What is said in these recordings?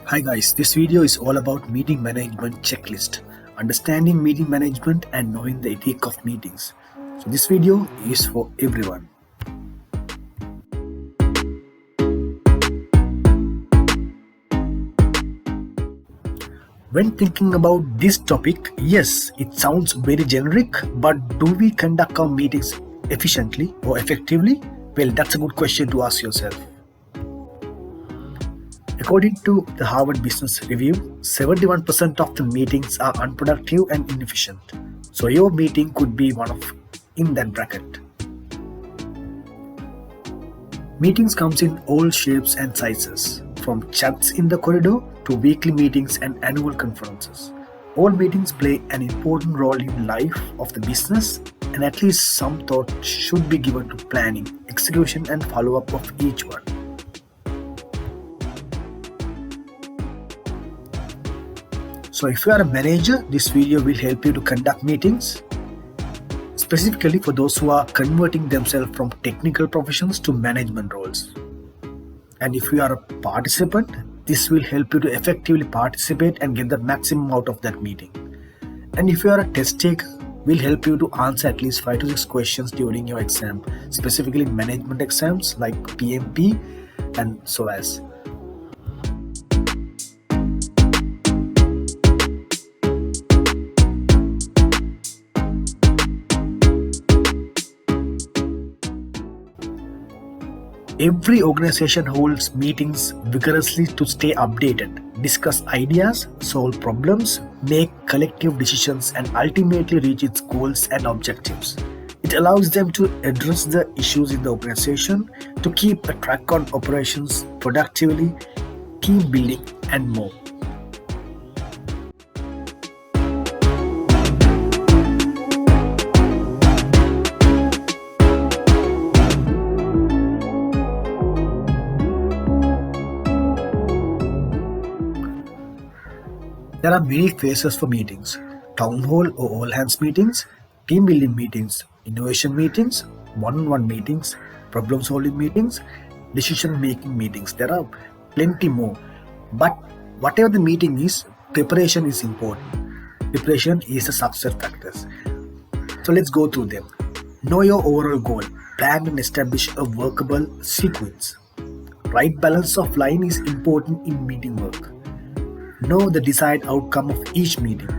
Hi guys, this video is all about meeting management checklist, understanding meeting management and knowing the ethic of meetings. So this video is for everyone. When thinking about this topic, yes, it sounds very generic, but do we conduct our meetings efficiently or effectively? Well, that's a good question to ask yourself. According to the Harvard Business Review, 71% of the meetings are unproductive and inefficient. So your meeting could be one of in that bracket. Meetings comes in all shapes and sizes, from chats in the corridor to weekly meetings and annual conferences. All meetings play an important role in life of the business, and at least some thought should be given to planning, execution and follow-up of each one. So if you are a manager, this video will help you to conduct meetings, specifically for those who are converting themselves from technical professions to management roles. And if you are a participant, this will help you to effectively participate and get the maximum out of that meeting. And if you are a test taker, will help you to answer at least 5 to 6 questions during your exam, specifically in management exams like PMP and so as. Every organization holds meetings vigorously to stay updated, discuss ideas, solve problems, make collective decisions, and ultimately reach its goals and objectives. It allows them to address the issues in the organization, to keep a track on operations productively, team building, and more. There are many phases for meetings: town hall or all hands meetings, team building meetings, innovation meetings, one-on-one meetings, problem solving meetings, decision making meetings. There are plenty more. But whatever the meeting is, preparation is important. Preparation is the success factors. So let's go through them. Know your overall goal. Plan and establish a workable sequence. Right balance of line is important in meeting work. Know the desired outcome of each meeting.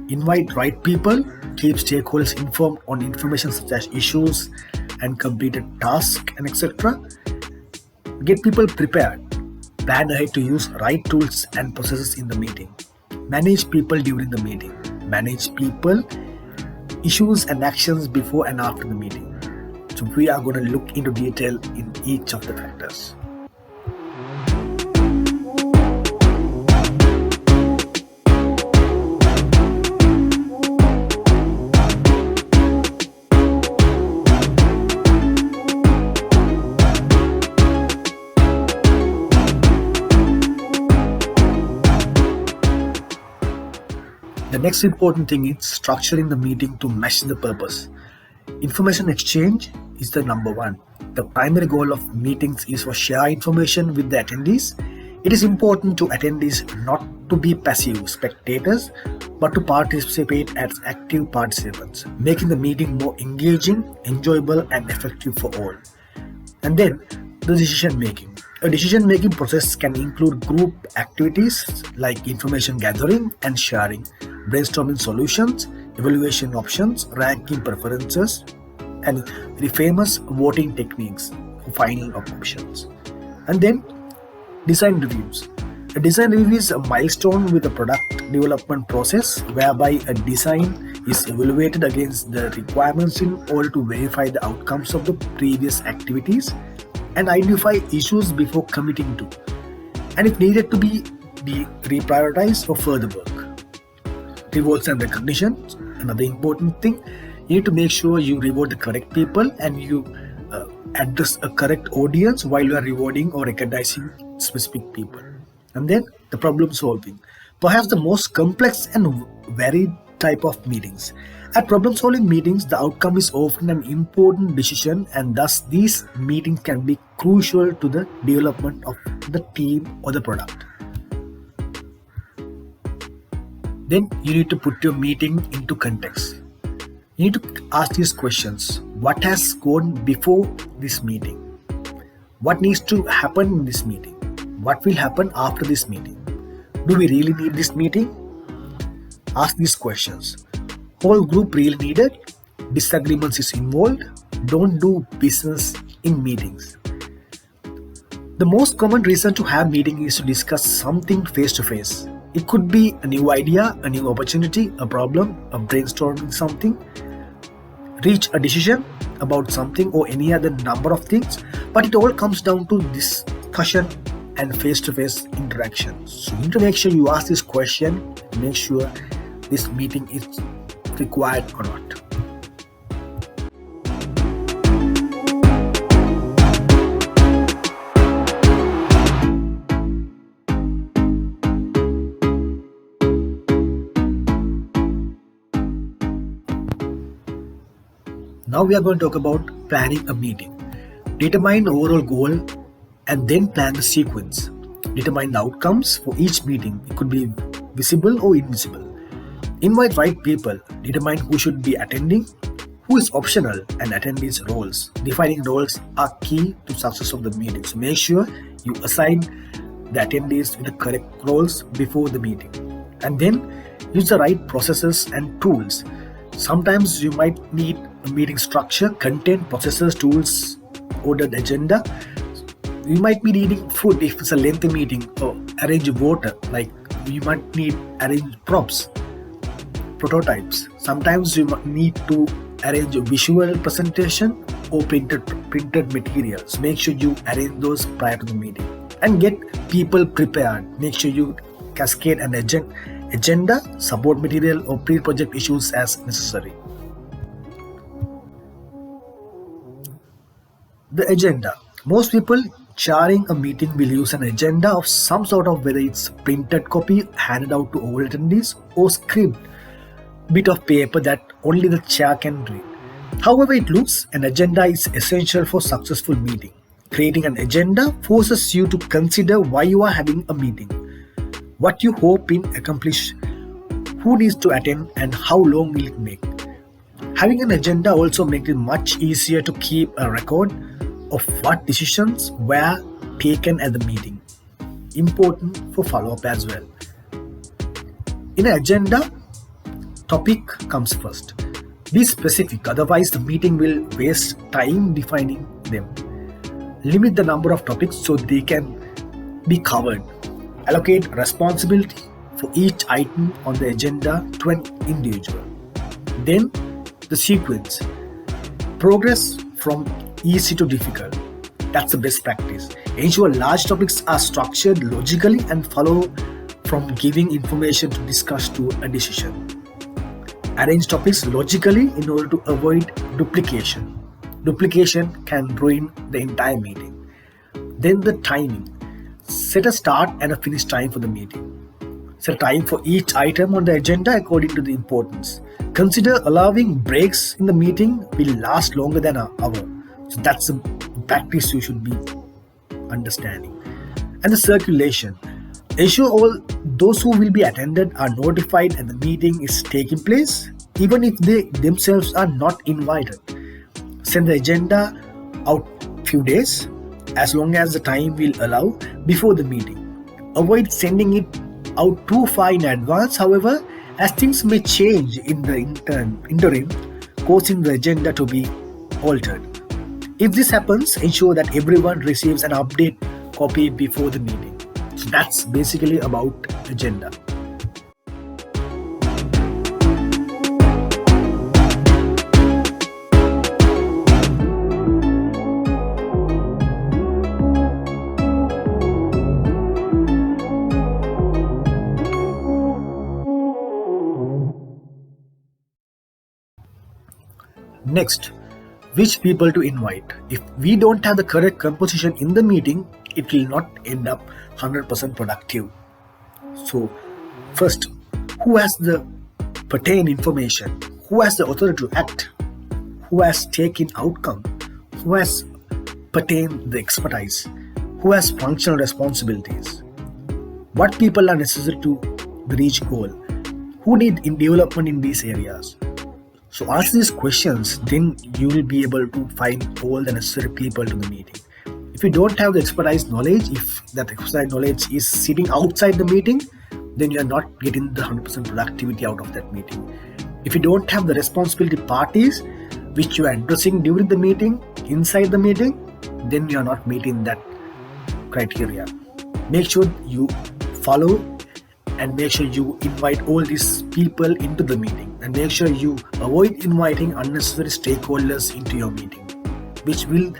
Invite right people, keep stakeholders informed on information such as issues and completed tasks and etc. Get people prepared. Plan ahead to use right tools and processes in the meeting. Manage people during the meeting. Manage people, issues and actions before and after the meeting. So we are going to look into detail in each of the factors. The next important thing is structuring the meeting to match the purpose. Information exchange is the number one. The primary goal of meetings is for share information with the attendees. It is important to attendees not to be passive spectators, but to participate as active participants, making the meeting more engaging, enjoyable, and effective for all. And then the decision making. A decision-making process can include group activities like information gathering and sharing, brainstorming solutions, evaluation options, ranking preferences, and the famous voting techniques for final options. And then design reviews. A design review is a milestone with a product development process whereby a design is evaluated against the requirements in order to verify the outcomes of the previous activities and identify issues before committing to, and if needed to be reprioritized for further work. Rewards and recognition, another important thing. You need to make sure you reward the correct people and you address a correct audience while you are rewarding or recognizing specific people. And then the problem solving, perhaps the most complex and varied type of meetings. At problem solving meetings, the outcome is often an important decision, and thus these meetings can be crucial to the development of the team or the product. Then you need to put your meeting into context. You need to ask these questions. What has gone before this meeting? What needs to happen in this meeting? What will happen after this meeting? Do we really need this meeting? Ask these questions. Whole group really needed? Disagreements is involved? Don't do business in meetings. The most common reason to have meeting is to discuss something face to face. It could be a new idea, a new opportunity, a problem, a brainstorming something, reach a decision about something or any other number of things, but it all comes down to discussion and face-to-face interaction. So you need to make sure you ask this question, make sure this meeting is required or not. Now we are going to talk about planning a meeting. Determine the overall goal and then plan the sequence. Determine the outcomes for each meeting. It could be visible or invisible. Invite right people. Determine who should be attending, who is optional, and attendees' roles. Defining roles are key to success of the meeting. So make sure you assign the attendees with the correct roles before the meeting. And then use the right processes and tools. Sometimes you might need a meeting structure, content, processes, tools, ordered agenda. You might be needing food if it's a lengthy meeting, or arrange water, like you might need arrange props, prototypes. Sometimes you might need to arrange a visual presentation or printed materials. Make sure you arrange those prior to the meeting and get people prepared. Make sure you cascade an agenda, support material or pre-project issues as necessary. The agenda. Most people chairing a meeting will use an agenda of some sort of, whether it's printed copy handed out to all attendees or script bit of paper that only the chair can read. However it looks, an agenda is essential for successful meeting. Creating an agenda forces you to consider why you are having a meeting, what you hope in accomplish, who needs to attend, and how long will it make. Having an agenda also makes it much easier to keep a record of what decisions were taken at the meeting. Important for follow-up as well. In an agenda, topic comes first. Be specific, otherwise the meeting will waste time defining them. Limit the number of topics so they can be covered. Allocate responsibility for each item on the agenda to an individual. Then the sequence. Progress from easy to difficult. That's the best practice. Ensure large topics are structured logically and follow from giving information to discuss to a decision. Arrange topics logically in order to avoid duplication. Duplication can ruin the entire meeting. Then the timing. Set a start and a finish time for the meeting. Set a time for each item on the agenda according to the importance. Consider allowing breaks in the meeting will last longer than an hour. So that's a practice you should be understanding. And the circulation. Ensure all those who will be attended are notified and the meeting is taking place, even if they themselves are not invited. Send the agenda out few days, as long as the time will allow, before the meeting. Avoid sending it out too far in advance, however, as things may change in the interim, causing the agenda to be altered. If this happens, ensure that everyone receives an update copy before the meeting. So that's basically about agenda. Next, which people to invite. If we don't have the correct composition in the meeting, it will not end up 100% productive. So first, who has the pertain information, who has the authority to act, who has taken outcome, who has pertain the expertise, who has functional responsibilities, what people are necessary to reach goal, who need in development in these areas. So ask these questions, then you will be able to find all the necessary people to the meeting. If you don't have the expertise knowledge, if that expertise knowledge is sitting outside the meeting, then you are not getting the 100% productivity out of that meeting. If you don't have the responsibility parties which you are addressing during the meeting, inside the meeting, then you are not meeting that criteria. Make sure you follow and make sure you invite all these people into the meeting, and make sure you avoid inviting unnecessary stakeholders into your meeting, which will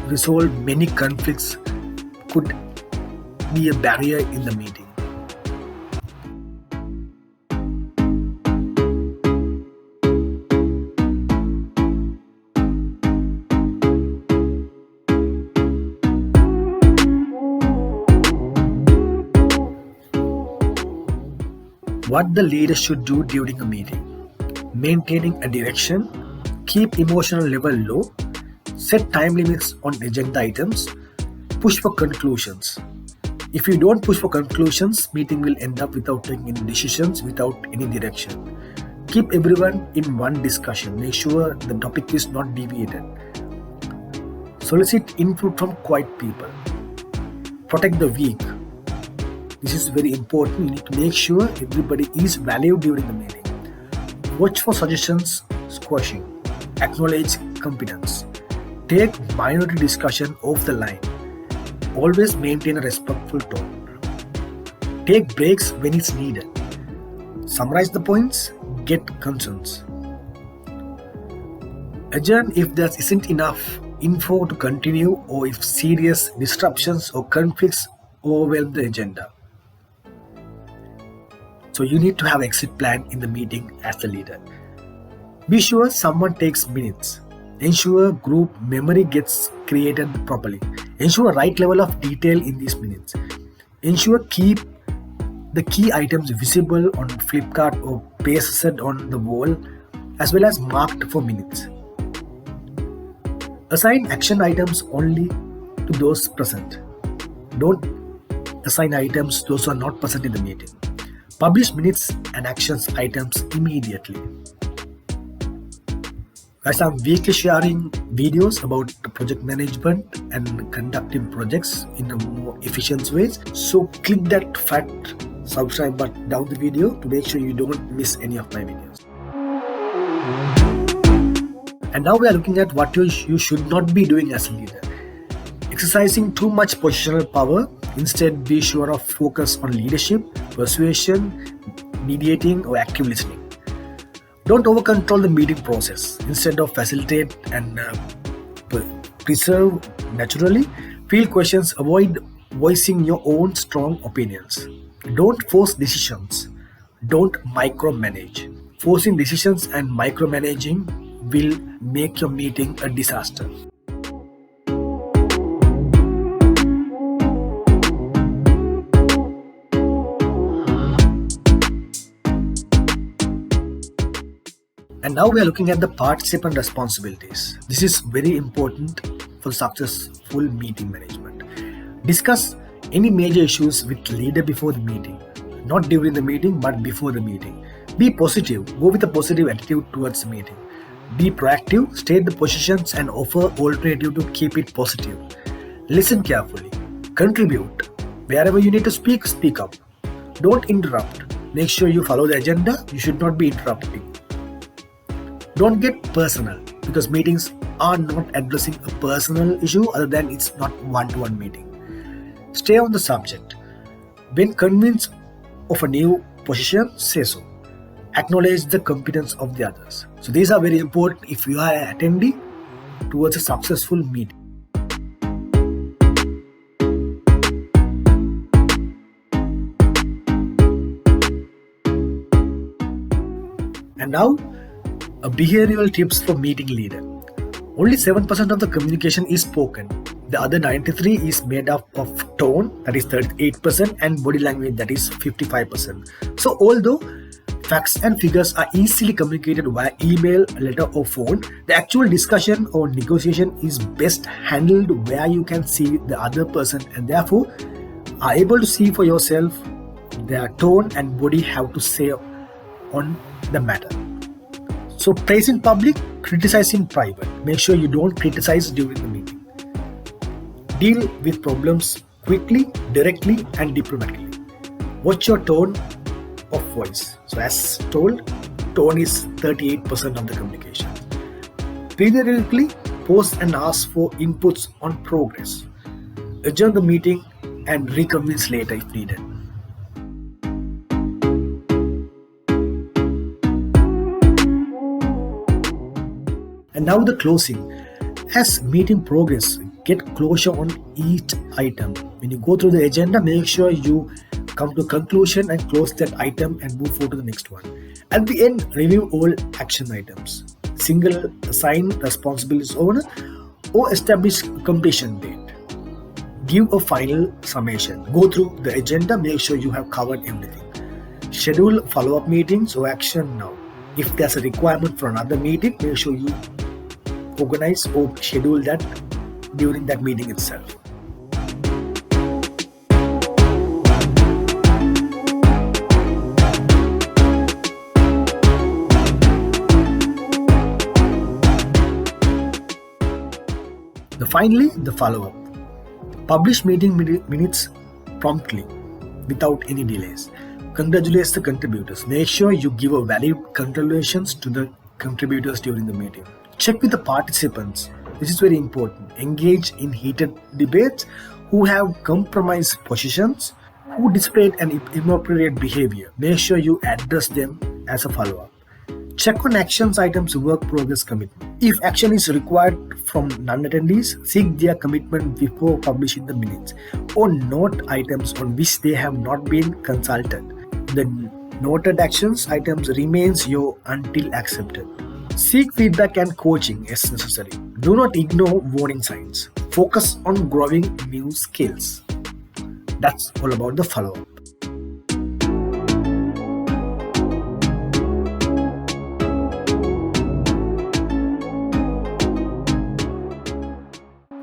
resolve many conflicts, could be a barrier in the meeting. What the leader should do during a meeting: maintaining a direction, keep emotional level low, set time limits on agenda items, push for conclusions. If you don't push for conclusions, meeting will end up without taking any decisions, without any direction. Keep everyone in one discussion. Make sure the topic is not deviated. Solicit input from quiet people. Protect the weak. This is very important. You need to make sure everybody is valued during the meeting. Watch for suggestions squashing. Acknowledge competence. Take minority discussion off the line. Always maintain a respectful tone. Take breaks when it's needed. Summarize the points. Get concerns. Adjourn if there isn't enough info to continue, or if serious disruptions or conflicts overwhelm the agenda. So you need to have exit plan in the meeting as the leader. Be sure someone takes minutes. Ensure group memory gets created properly. Ensure right level of detail in these minutes. Ensure keep the key items visible on Flipkart or pasted on the wall, as well as marked for minutes. Assign action items only to those present. Don't assign items those who are not present in the meeting. Publish minutes and actions items immediately. Guys, I'm weekly sharing videos about project management and conducting projects in a more efficient ways. So click that fat subscribe button down the video to make sure you don't miss any of my videos. And now we are looking at what you should not be doing as a leader. Exercising too much positional power. Instead, be sure of focus on leadership, persuasion, mediating, or active listening. Don't over-control the meeting process. Instead of facilitate and preserve naturally, field questions, avoid voicing your own strong opinions. Don't force decisions. Don't micromanage. Forcing decisions and micromanaging will make your meeting a disaster. And now we are looking at the participant responsibilities. This is very important for successful meeting management. Discuss any major issues with leader before the meeting. Not during the meeting, but before the meeting. Be positive. Go with a positive attitude towards the meeting. Be proactive. State the positions and offer alternative to keep it positive. Listen carefully. Contribute. Wherever you need to speak, speak up. Don't interrupt. Make sure you follow the agenda. You should not be interrupting. Don't get personal, because meetings are not addressing a personal issue other than it's not one-to-one meeting. Stay on the subject. When convinced of a new position, say so. Acknowledge the competence of the others. So these are very important if you are an attendee towards a successful meeting. And now, a behavioral tips for meeting leader. Only 7% of the communication is spoken. The other 93% is made up of tone, that is 38%, and body language, that is 55%. So although facts and figures are easily communicated via email, letter or phone, the actual discussion or negotiation is best handled where you can see the other person and therefore are able to see for yourself their tone and body have to say on the matter. So praise in public, criticize in private. Make sure you don't criticize during the meeting. Deal with problems quickly, directly, and diplomatically. Watch your tone of voice. So as told, tone is 38% of the communication. Periodically, post and ask for inputs on progress. Adjourn the meeting and reconvene later if needed. And now the closing. As meeting progress, get closure on each item. When you go through the agenda, make sure you come to a conclusion and close that item and move forward to the next one. At the end, review all action items. Single assign responsibilities owner or establish completion date. Give a final summation. Go through the agenda, make sure you have covered everything. Schedule follow-up meetings or action now. If there's a requirement for another meeting, make sure you organize or schedule that during that meeting itself. Finally, the follow-up. Publish meeting minutes promptly without any delays. Congratulate the contributors. Make sure you give a valid congratulations to the contributors during the meeting. Check with the participants. This is very important. Engage in heated debates who have compromised positions, who displayed an inappropriate behavior. Make sure you address them as a follow-up. Check on actions items work progress commitment. If action is required from non-attendees, seek their commitment before publishing the minutes, or note items on which they have not been consulted. The noted actions items remains your until accepted. Seek feedback and coaching as necessary. Do not ignore warning signs. Focus on growing new skills. That's all about the follow-up.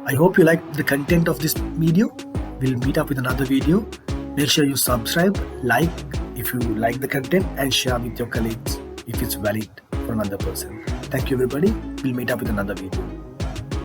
I hope you liked the content of this video. We'll meet up with another video. Make sure you subscribe, like if you like the content, and share with your colleagues if it's valid for another person. Thank you everybody. We'll meet up with another video.